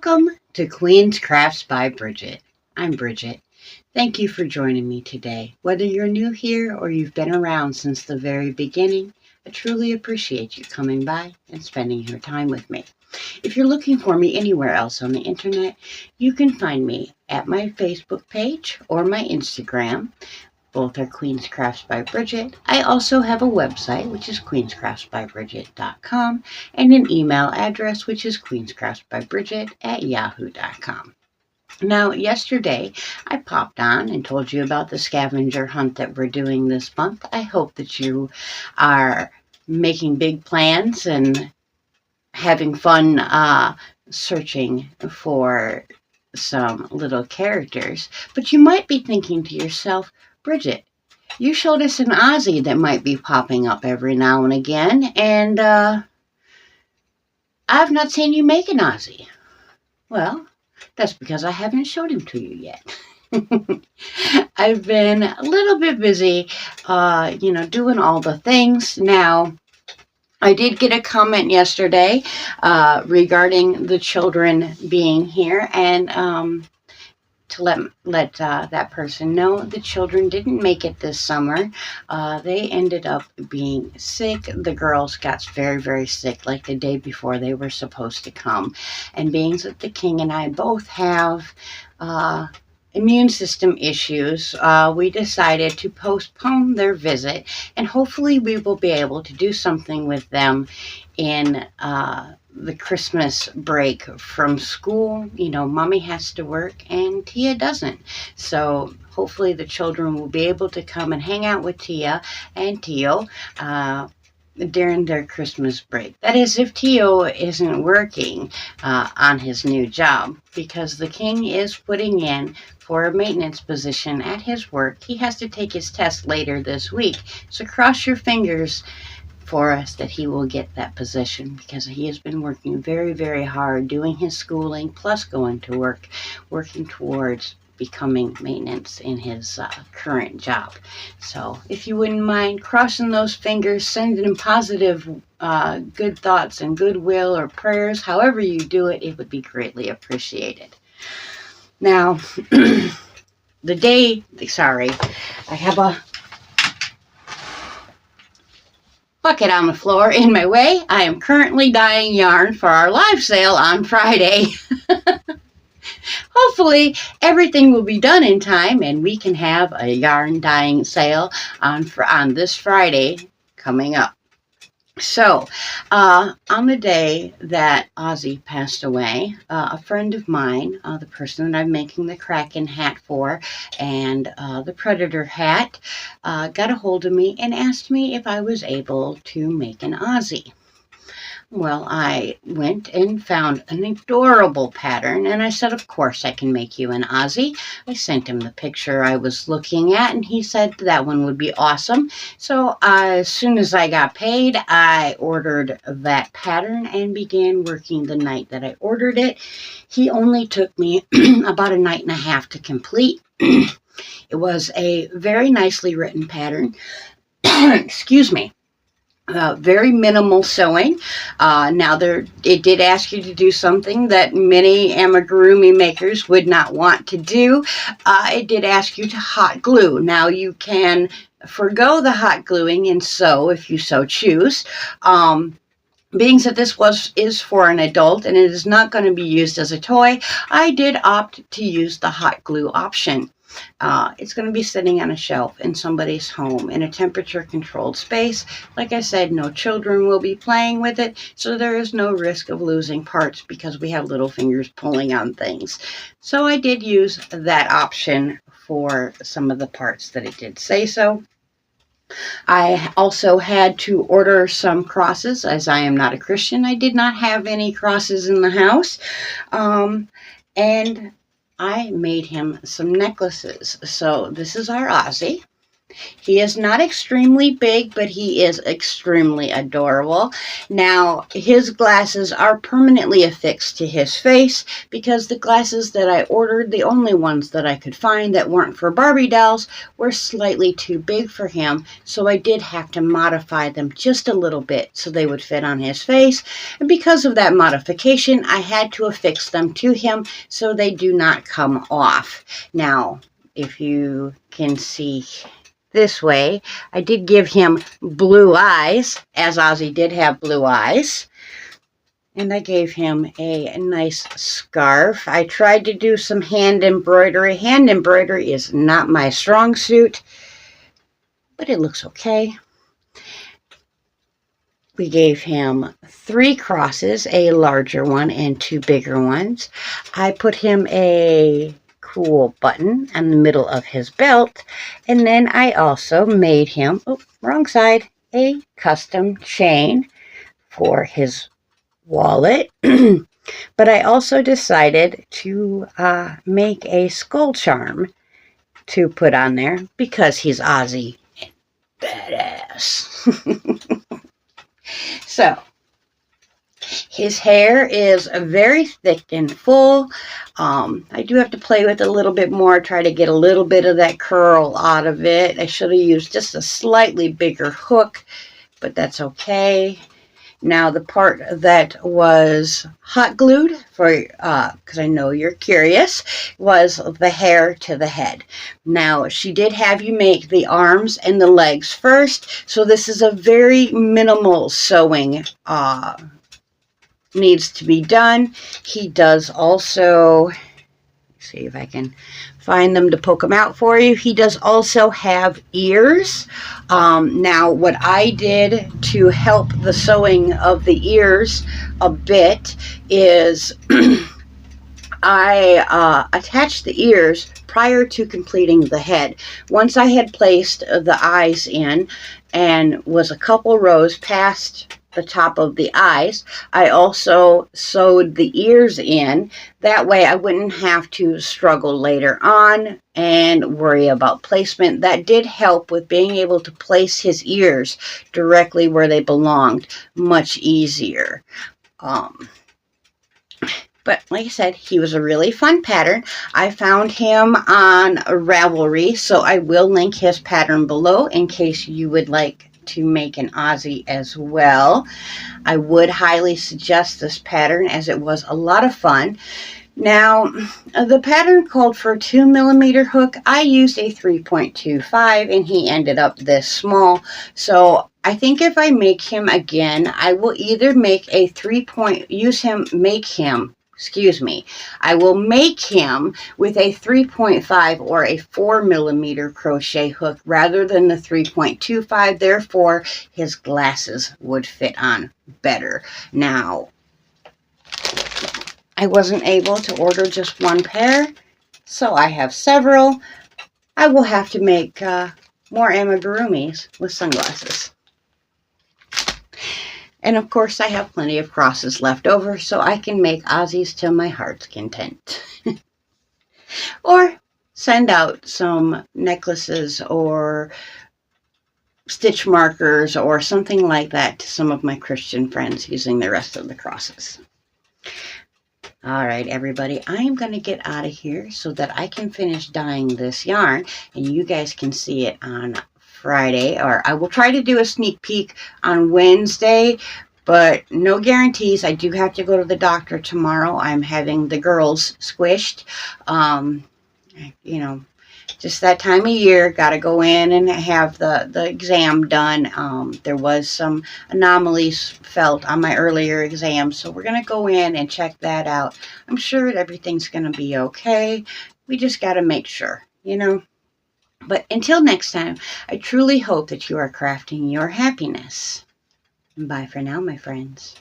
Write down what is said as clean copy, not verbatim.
Welcome to Queen's Crafts by Bridget. I'm Bridget. Thank you for joining me today. Whether you're new here or you've been around since the very beginning, I truly appreciate you coming by and spending your time with me. If you're looking for me anywhere else on the internet, you can find me at my Facebook page or my Instagram. Both are Queen's Crafts by Bridget. I also have a website, which is queenscraftsbybridget.com, and an email address, which is queenscraftsbybridget@yahoo.com. Now, yesterday, I popped on and told you about the scavenger hunt that we're doing this month. I hope that you are making big plans and having fun searching for some little characters. But you might be thinking to yourself, Bridget, you showed us an Aussie that might be popping up every now and again, and I've not seen you make an Aussie. Well, that's because I haven't showed him to you yet. I've been a little bit busy, doing all the things. Now, I did get a comment yesterday regarding the children being here, and to let that person know the children didn't make it this summer. They ended up being sick. The girls got very, very sick like the day before they were supposed to come. And being that the king and I both have immune system issues, we decided to postpone their visit, and hopefully we will be able to do something with them in the Christmas break from school. You know, Mommy has to work and Tia doesn't. So hopefully the children will be able to come and hang out with Tia and Tio during their Christmas break. That is, if Tio isn't working on his new job, because the king is putting in for a maintenance position at his work. He has to take his test later this week. So cross your fingers for us that he will get that position, because he has been working very, very hard doing his schooling plus going to work, working towards becoming maintenance in his current job. So if you wouldn't mind crossing those fingers, sending him positive good thoughts and goodwill or prayers, however you do it, it would be greatly appreciated. Now, I have a bucket on the floor in my way. I am currently dyeing yarn for our live sale on Friday. Hopefully everything will be done in time and we can have a yarn dyeing sale on this Friday coming up. So, on the day that Ozzy passed away, a friend of mine, the person that I'm making the Kraken hat for and the Predator hat, got a hold of me and asked me if I was able to make an Ozzy. Well, I went and found an adorable pattern, and I said, of course I can make you an Aussie. I sent him the picture I was looking at, and he said that one would be awesome. So as soon as I got paid, I ordered that pattern and began working the night that I ordered it. He only took me about a night and a half to complete. It was a very nicely written pattern. Excuse me. Very minimal sewing. Now, it did ask you to do something that many amigurumi makers would not want to do. It did ask you to hot glue. Now, you can forgo the hot gluing and sew if you so choose. Being that this is for an adult and it is not going to be used as a toy, I did opt to use the hot glue option. It's going to be sitting on a shelf in somebody's home in a temperature-controlled space. Like I said, no children will be playing with it, so there is no risk of losing parts because we have little fingers pulling on things. So I did use that option for some of the parts that it did say so. I also had to order some crosses. As I am not a Christian, I did not have any crosses in the house. And I made him some necklaces. So this is our Aussie. He is not extremely big, but he is extremely adorable. Now, his glasses are permanently affixed to his face because the glasses that I ordered, the only ones that I could find that weren't for Barbie dolls, were slightly too big for him. So I did have to modify them just a little bit so they would fit on his face. And because of that modification, I had to affix them to him so they do not come off. Now, if you can see this way, I did give him blue eyes, as Ozzy did have blue eyes. And I gave him a nice scarf. I tried to do some hand embroidery. Hand embroidery is not my strong suit, but it looks okay. We gave him 3 crosses, a larger one and 2 bigger ones. I put him a cool button in the middle of his belt, and then I also made him, oh, wrong side, a custom chain for his wallet. But I also decided to make a skull charm to put on there because he's Aussie and badass. So, his hair is very thick and full. I do have to play with it a little bit more, try to get a little bit of that curl out of it. I should have used just a slightly bigger hook, but that's okay. Now, the part that was hot glued, because I know you're curious, was the hair to the head. Now, she did have you make the arms and the legs first, so this is a very minimal sewing needs to be done. He does also, see if I can find them to poke them out for you. He does also have ears. Now, what I did to help the sewing of the ears a bit is I attached the ears prior to completing the head. Once I had placed the eyes in and was a couple rows past the top of the eyes, I also sewed the ears in. That way I wouldn't have to struggle later on and worry about placement. That did help with being able to place his ears directly where they belonged much easier. But like I said, he was a really fun pattern. I found him on Ravelry, so I will link his pattern below in case you would like to make an Aussie as well. I would highly suggest this pattern as it was a lot of fun. Now, the pattern called for a 2mm hook. I used a 3.25 and he ended up this small. So I think if I make him again, I will either make a I will make him with a 3.5 or a 4mm crochet hook rather than the 3.25. Therefore, his glasses would fit on better. Now, I wasn't able to order just one pair, so I have several. I will have to make more amigurumis with sunglasses. And of course, I have plenty of crosses left over, so I can make Aussies to my heart's content. Or send out some necklaces or stitch markers or something like that to some of my Christian friends using the rest of the crosses. All right, everybody, I am going to get out of here so that I can finish dyeing this yarn and you guys can see it on Friday, or I will try to do a sneak peek on Wednesday, but no guarantees. I do have to go to the doctor tomorrow. I'm having the girls squished. You know, just that time of year, got to go in and have the exam done. There was some anomalies felt on my earlier exam, so we're going to go in and check that out. I'm sure everything's going to be okay. We just got to make sure, you know. But until next time, I truly hope that you are crafting your happiness. Bye for now, my friends.